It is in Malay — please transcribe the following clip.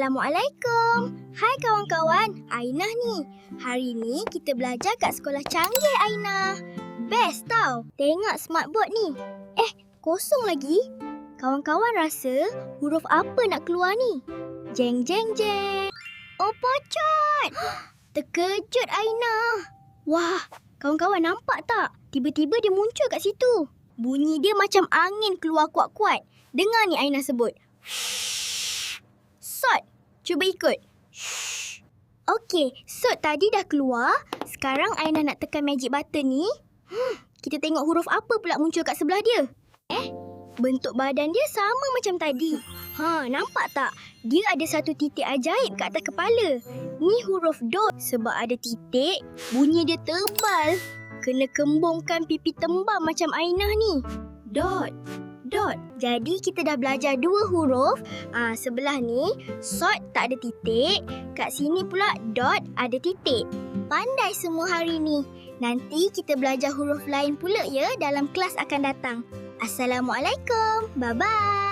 Assalamualaikum. Hai kawan-kawan, Ainah ni. Hari ni kita belajar kat sekolah canggih Ainah. Best tau. Tengok smartboard ni. Kosong lagi. Kawan-kawan rasa huruf apa nak keluar ni? Jeng jeng jeng. Oh, pocot. Terkejut Ainah. Wah, kawan-kawan nampak tak? Tiba-tiba dia muncul kat situ. Bunyi dia macam angin keluar kuat-kuat. Dengar ni Ainah sebut. Sot, cuba ikut. Okey, Sot tadi dah keluar. Sekarang Ainah nak tekan magic button ni. Kita tengok huruf apa pula muncul kat sebelah dia. Bentuk badan dia sama macam tadi. Nampak tak? Dia ada satu titik ajaib kat atas kepala. Ni huruf dot. Sebab ada titik, bunyi dia tebal. Kena kembungkan pipi tembam macam Ainah ni. Dot. Jadi kita dah belajar dua huruf. Sebelah ni Sot tak ada titik. Kat sini pula dot ada titik. Pandai semua hari ni. Nanti kita belajar huruf lain pula ya dalam kelas akan datang. Assalamualaikum. Bye-bye.